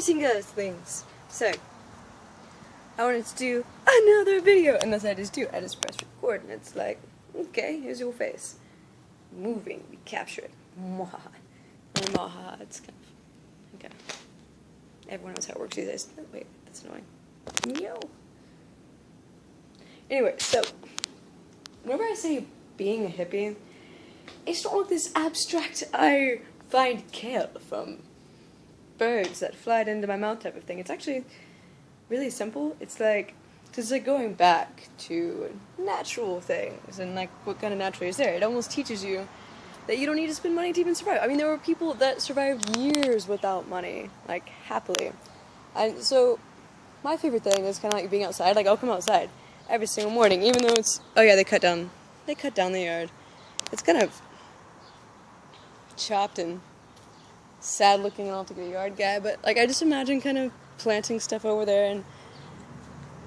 amazing things. So, I wanted to do another video, and that's what I just do. I just press record, and it's like, okay, here's your face. Moving, we capture it. Mwahaha. Mwahaha, it's kind of, okay. Everyone knows how it works these days. Oh, wait, that's annoying. Yo. Anyway, so, whenever I say being a hippie, it's not like this abstract, I find kale from birds that fly into my mouth type of thing. It's actually really simple. It's like going back to natural things and like what kind of naturally is there. It almost teaches you that you don't need to spend money to even survive. I mean, there were people that survived years without money, like happily. And so my favorite thing is kind of like being outside. Like I'll come outside every single morning, even though it's, oh yeah, they cut down the yard. It's kind of chopped and sad looking, and I'll have to get a yard guy, but like I just imagine kind of planting stuff over there and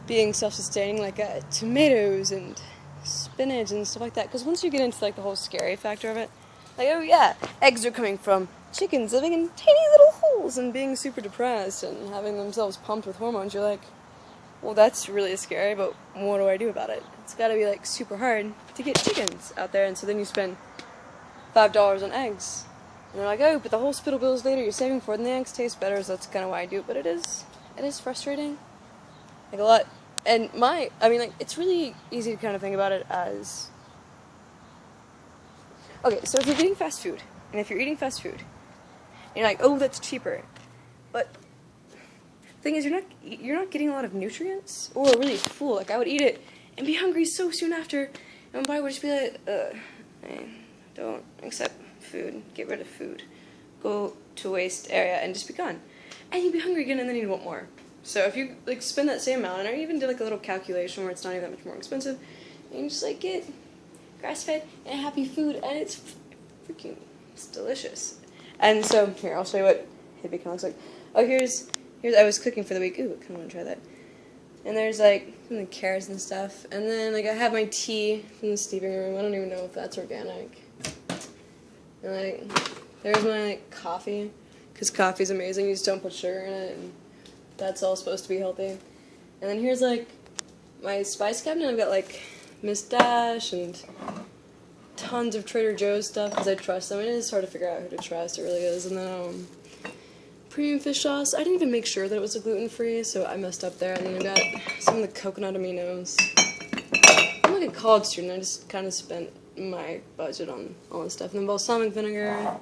being self-sustaining, like tomatoes and spinach and stuff like that. Because once you get into like the whole scary factor of it, like, oh yeah, eggs are coming from chickens living in tiny little holes and being super depressed and having themselves pumped with hormones, you're like, well, that's really scary, but what do I do about it? It's gotta be like super hard to get chickens out there, and so then you spend $5 on eggs. And they're like, oh, but the whole hospital bills later you're saving for it, and the eggs taste better, so that's kind of why I do it. But it is frustrating. Like a lot. And I mean, like, it's really easy to kind of think about it as, okay, so if you're getting fast food, and if you're eating fast food, and you're like, oh, that's cheaper. But the thing is, you're not getting a lot of nutrients, or really full. Like, I would eat it and be hungry so soon after, and my body would just be like, I don't accept food, get rid of food, go to waste area and just be gone. And you'd be hungry again and then you'd want more. So if you like spend that same amount, and I even did like a little calculation where it's not even that much more expensive, and you just like get grass-fed and happy food, and it's delicious. And so here, I'll show you what hippie kind of looks like. Oh, here's I was cooking for the week. Ooh, I kind of want to try that. And there's like some of the carrots and stuff, and then like I have my tea from the steeping room. I don't even know if that's organic. And like, there's my like coffee, because coffee's amazing. You just don't put sugar in it, and that's all supposed to be healthy. And then here's like my spice cabinet. I've got like Miss Dash and tons of Trader Joe's stuff because I trust them. It is hard to figure out who to trust. It really is. And then premium fish sauce. I didn't even make sure that it was gluten-free, so I messed up there. And then I got some of the coconut aminos. I'm like a college student. I just kind of spent my budget on all this stuff. And then balsamic vinegar,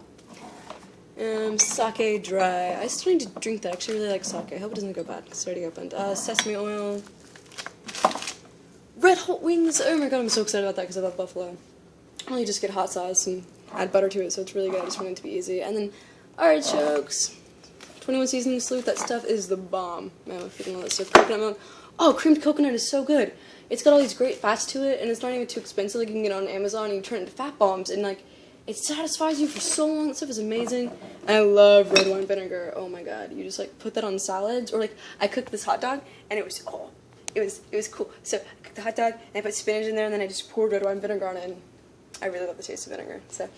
sake dry. I still need to drink that. I actually really like sake. I hope it doesn't go bad because it's already opened. Sesame oil, red hot wings. Oh my god, I'm so excited about that because I love buffalo. I only just get hot sauce and add butter to it, so it's really good. I just want it to be easy. And then artichokes, 21 seasoning salute. That stuff is the bomb. Man, I'm freaking all that stuff. Coconut milk. Oh, creamed coconut is so good. It's got all these great fats to it, and it's not even too expensive. Like, you can get it on Amazon, and you turn it into fat bombs, and, like, it satisfies you for so long. That stuff is amazing. And I love red wine vinegar. Oh, my God. You just, like, put that on salads. Or, like, I cooked this hot dog, and it was cool. So, I cooked the hot dog, and I put spinach in there, and then I just poured red wine vinegar on it, and I really love the taste of vinegar. So,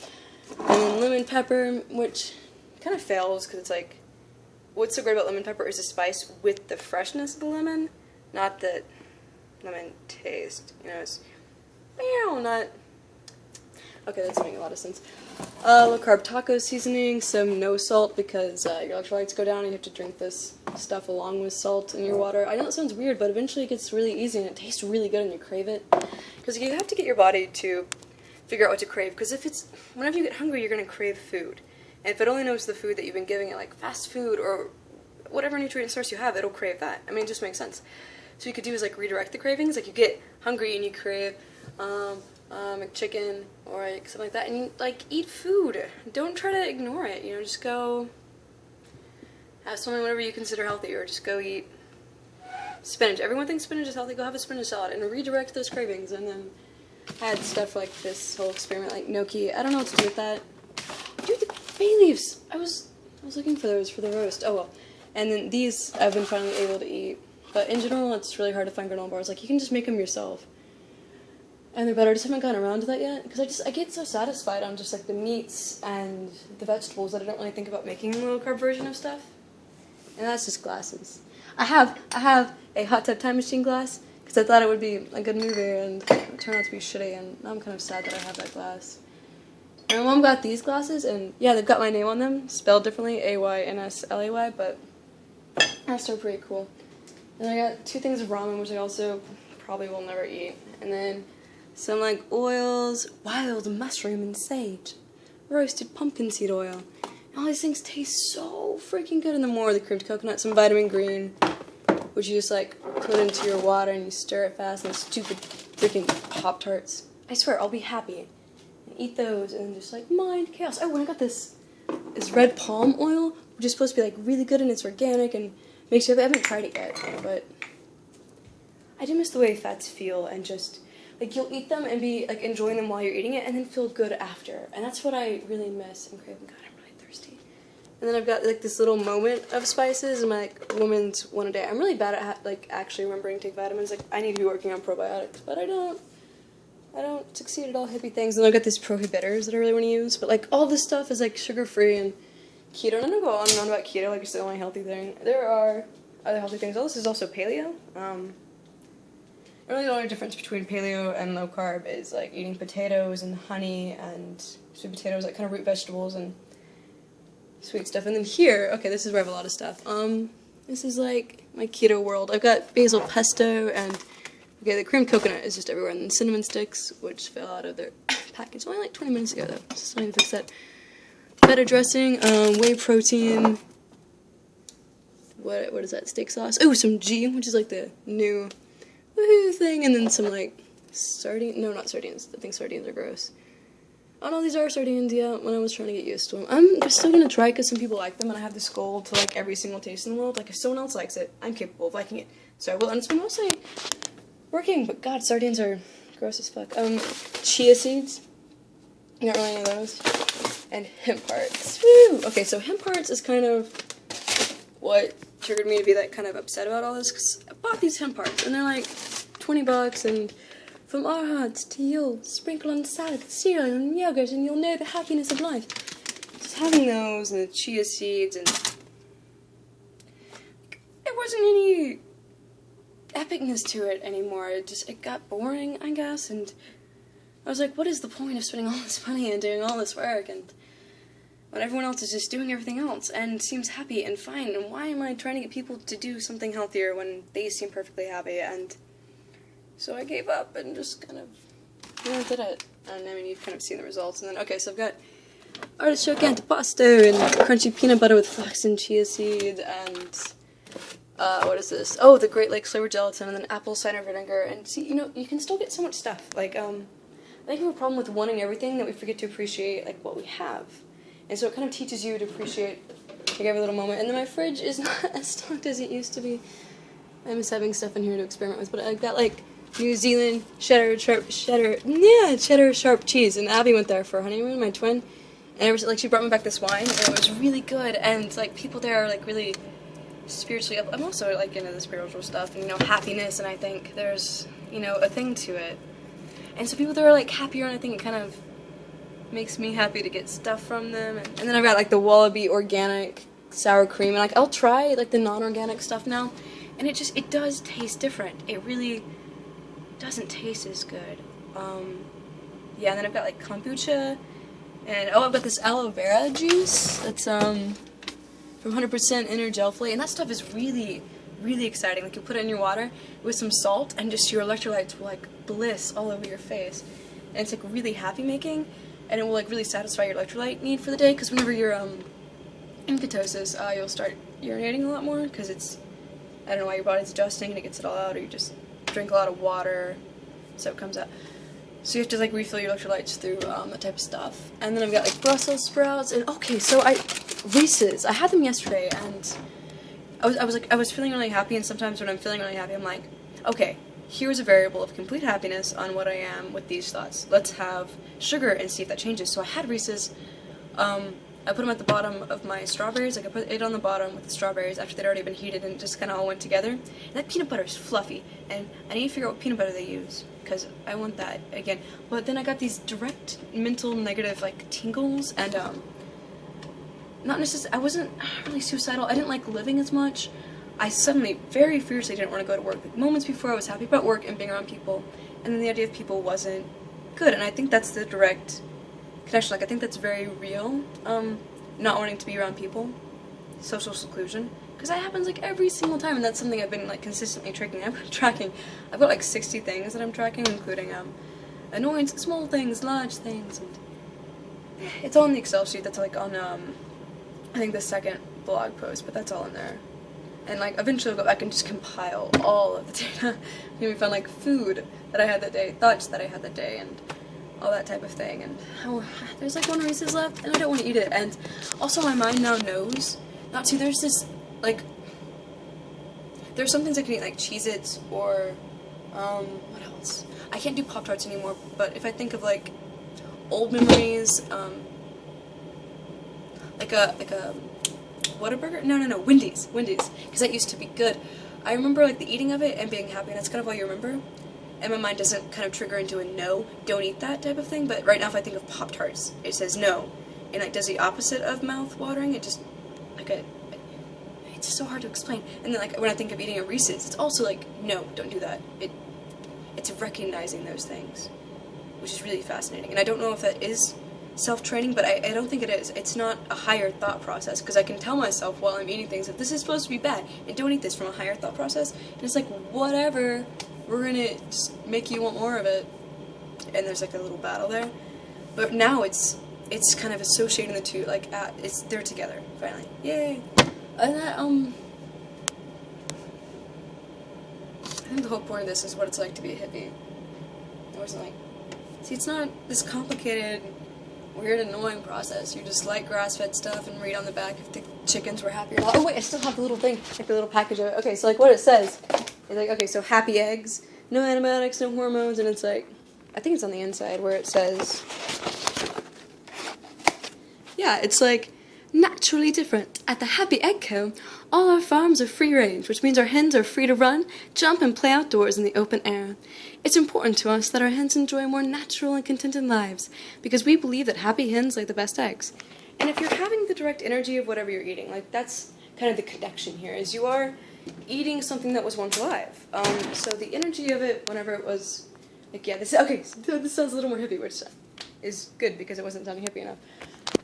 and then lemon pepper, which kind of fails, because it's, like, what's so great about lemon pepper is the spice with the freshness of the lemon, not the lemon taste, you know, it's not, okay, that's making a lot of sense. Low carb taco seasoning, some no salt, because your electrolytes go down and you have to drink this stuff along with salt in your water. I know it sounds weird, but eventually it gets really easy and it tastes really good and you crave it, because you have to get your body to figure out what to crave, because whenever you get hungry, you're going to crave food, and if it only knows the food that you've been giving it, like fast food or whatever nutrient source you have, it'll crave that. I mean, it just makes sense. So what you could do is like redirect the cravings. Like you get hungry and you crave chicken or like something like that, and you like eat food. Don't try to ignore it. You know, just go have something whatever you consider healthy, or just go eat spinach. Everyone thinks spinach is healthy. Go have a spinach salad and redirect those cravings, and then add stuff like this whole experiment, like gnocchi. I don't know what to do with that. Dude, the bay leaves. I was looking for those for the roast. Oh well. And then these I've been finally able to eat. But in general, it's really hard to find granola bars. Like, you can just make them yourself. And they're better. I just haven't gotten around to that yet. Because I get so satisfied on just, like, the meats and the vegetables that I don't really think about making a low-carb version of stuff. And that's just glasses. I have a hot tub time machine glass because I thought it would be a good movie, and it turned out to be shitty, and now I'm kind of sad that I have that glass. And my mom got these glasses, and yeah, they've got my name on them, spelled differently, A-Y-N-S-L-A-Y, but that's still pretty cool. And I got 2 things of ramen, which I also probably will never eat. And then some like oils, wild mushroom and sage, roasted pumpkin seed oil. And all these things taste so freaking good. And then more of the creamed coconut, some vitamin green, which you just like put into your water and you stir it fast, and stupid freaking Pop-Tarts. I swear, I'll be happy. And eat those and just like mind chaos. Oh, and I got this red palm oil, which is supposed to be like really good, and it's organic and makes you happy. I haven't tried it yet, but I do miss the way fats feel, and just like you'll eat them and be like enjoying them while you're eating it, and then feel good after. And that's what I really miss and crave. God, I'm really thirsty. And then I've got like this little moment of spices in my like woman's one a day. I'm really bad at like actually remembering to take vitamins. Like I need to be working on probiotics, but I don't succeed at all hippie things. And I've got these prohibitors that I really want to use, but like all this stuff is like sugar free and keto. And I'm gonna go on and on about keto like it's the only healthy thing. There are other healthy things. Oh, this is also paleo. Really the only difference between paleo and low carb is like eating potatoes and honey and sweet potatoes, like kind of root vegetables and sweet stuff. And then here, okay, this is where I have a lot of stuff. This is like my keto world. I've got basil pesto, and okay, the creamed coconut is just everywhere, and then cinnamon sticks, which fell out of their package only like 20 minutes ago though, so still need to fix that. Feta dressing, whey protein, what is that, steak sauce? Oh, some G, which is like the new woohoo thing, and then some like sardines. No, not sardines. I think sardines are gross. Oh no, these are sardines, yeah, when I was trying to get used to them. I'm still gonna try because some people like them, and I have this goal to like every single taste in the world. Like if someone else likes it, I'm capable of liking it. So I will, and it's been mostly working, but god, sardines are gross as fuck. Chia seeds. Not really any of those. And hemp hearts. Woo! Okay, so hemp hearts is kind of what triggered me to be like kind of upset about all this, because I bought these hemp hearts and they're like $20, and from our hearts to you, sprinkle on salad, cereal, and yogurt, and you'll know the happiness of life. Just having those and the chia seeds, and there wasn't any epicness to it anymore. It got boring, I guess, and I was like, what is the point of spending all this money and doing all this work, and when everyone else is just doing everything else and seems happy and fine, and why am I trying to get people to do something healthier when they seem perfectly happy? And so I gave up and just kind of, did it. And I mean, you've kind of seen the results. And then, okay, so I've got artichoke antipasto and crunchy peanut butter with flaxen chia seed, and what is this? Oh, the Great Lakes flavored gelatin, and then apple cider vinegar. And see, you can still get so much stuff. Like, I think we have a problem with wanting everything that we forget to appreciate, like, what we have. And so it kind of teaches you to appreciate like every little moment. And then my fridge is not as stocked as it used to be. I miss having stuff in here to experiment with. But I've got like New Zealand cheddar sharp cheese. And Abby went there for honeymoon, my twin. And like she brought me back this wine, and it was really good. And like people there are like really spiritually up. I'm also like into the spiritual stuff and happiness. And I think there's a thing to it. And so people there are like happier, and I think it kind of makes me happy to get stuff from them. And then I've got like the Wallaby organic sour cream, and like I'll try like the non-organic stuff now, and it does taste different. It really doesn't taste as good. Yeah, and then I've got like kombucha, and I've got this aloe vera juice that's from 100% inner gel flake, and that stuff is really exciting. Like you put it in your water with some salt, and just your electrolytes will like bliss all over your face, and it's like really happy making. And it will like really satisfy your electrolyte need for the day, because whenever you're in ketosis, you'll start urinating a lot more, because I don't know why your body's adjusting and it gets it all out, or you just drink a lot of water, so it comes out. So you have to like refill your electrolytes through that type of stuff. And then I've got like Brussels sprouts, and okay, so Reese's, I had them yesterday, and I was feeling really happy, and sometimes when I'm feeling really happy, I'm like, okay, here's a variable of complete happiness on what I am with these thoughts. Let's have sugar and see if that changes. So I had Reese's. I put them at the bottom of my strawberries. Like I put it on the bottom with the strawberries after they'd already been heated, and it just kind of all went together. And that peanut butter is fluffy, and I need to figure out what peanut butter they use, because I want that again. But then I got these direct mental negative like tingles, and not necessarily, I wasn't really suicidal. I didn't like living as much. I suddenly, very fiercely didn't want to go to work. Like, moments before I was happy about work and being around people, and then the idea of people wasn't good, and I think that's the direct connection. Like, I think that's very real, not wanting to be around people, social seclusion, because that happens, like, every single time, and that's something I've been, like, consistently tracking. I've got, like, 60 things that I'm tracking, including, annoyance, small things, large things, and it's all in the Excel sheet that's, like, on, I think the second blog post, but that's all in there. And, like, eventually I'll go back and just compile all of the data. Maybe find, like, food that I had that day, thoughts that I had that day, and all that type of thing. And there's, like, 1 Reese's left, and I don't want to eat it. And also my mind now knows not to. There's this, like, there's some things I can eat, like Cheez-Its or, what else? I can't do Pop-Tarts anymore, but if I think of, like, old memories, like a Whataburger? No, Wendy's, because that used to be good. I remember, like, the eating of it and being happy, and that's kind of all you remember, and my mind doesn't kind of trigger into a no, don't eat that type of thing, but right now if I think of Pop-Tarts, it says no, and, like, does the opposite of mouth-watering. It just, like, it's so hard to explain. And then, like, when I think of eating a Reese's, it's also like, no, don't do that. It's recognizing those things, which is really fascinating, and I don't know if that is self-training, but I don't think it is. It's not a higher thought process, because I can tell myself while I'm eating things that this is supposed to be bad, and don't eat this, from a higher thought process, and it's like, whatever, we're gonna just make you want more of it, and there's, like, a little battle there. But now it's kind of associating the two, like, they're together, finally. Yay! And that, I think the whole point of this is what it's like to be a hippie. It wasn't like, see, it's not this complicated, weird, annoying process. You just like grass-fed stuff and read on the back if the chickens were happy or not. Oh wait, I still have the little thing, like the little package of it. Okay, so, like, what it says is, like, okay, so happy eggs, no antibiotics, no hormones, and it's like, I think it's on the inside where it says, yeah, it's like, naturally different. At the Happy Egg Co., all our farms are free range, which means our hens are free to run, jump, and play outdoors in the open air. It's important to us that our hens enjoy more natural and contented lives, because we believe that happy hens lay the best eggs. And if you're having the direct energy of whatever you're eating, like, that's kind of the connection here, is you are eating something that was once alive. So the energy of it, whenever it was, like, yeah, this sounds a little more hippie, which is good, because it wasn't sounding hippie enough.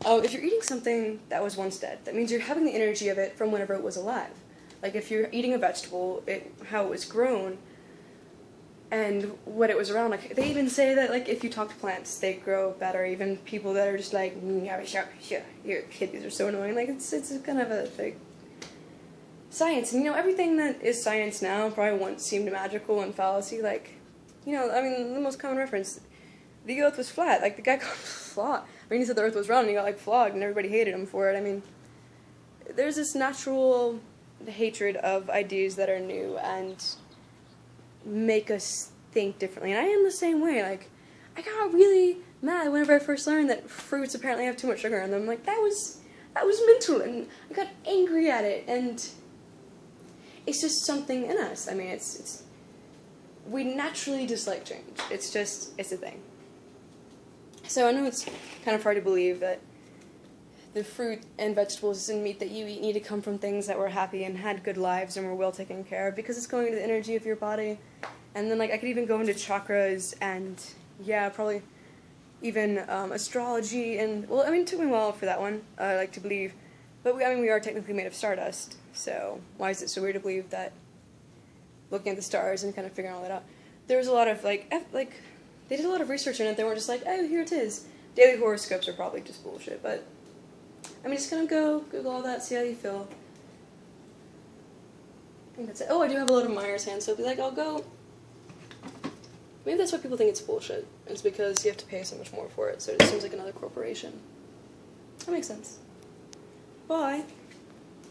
If you're eating something that was once dead, that means you're having the energy of it from whenever it was alive. Like, if you're eating a vegetable, how it was grown, and what it was around. Like, they even say that, like, if you talk to plants, they grow better. Even people that are just like, your hippies are so annoying. Like, it's kind of a thing. Science, and, you know, everything that is science now probably once seemed magical and fallacy. Like, you know, I mean, the most common reference, the earth was flat. Like, the guy got flogged. I mean, he said the earth was round, and he got, like, flogged, and everybody hated him for it. I mean, there's this natural hatred of ideas that are new and make us think differently. And I am the same way. Like, I got really mad whenever I first learned that fruits apparently have too much sugar in them. Like, that was mental, and I got angry at it, and it's just something in us. I mean, we naturally dislike change. It's a thing. So I know it's kind of hard to believe that the fruit and vegetables and meat that you eat need to come from things that were happy and had good lives and were well taken care of, because it's going to the energy of your body. And then, like, I could even go into chakras and, yeah, probably even astrology and, well, I mean, it took me a while for that one, I like to believe. But, we are technically made of stardust, so why is it so weird to believe that looking at the stars and kind of figuring all that out? There was a lot of, they did a lot of research in it. They weren't just like, oh, here it is. Daily horoscopes are probably just bullshit, but I mean, just gonna go Google all that, see how you feel. I think that's it. Oh, I do have a lot of Myers hand, so I'll be like, I'll go. Maybe that's why people think it's bullshit. It's because you have to pay so much more for it, so it seems like another corporation. That makes sense. Bye.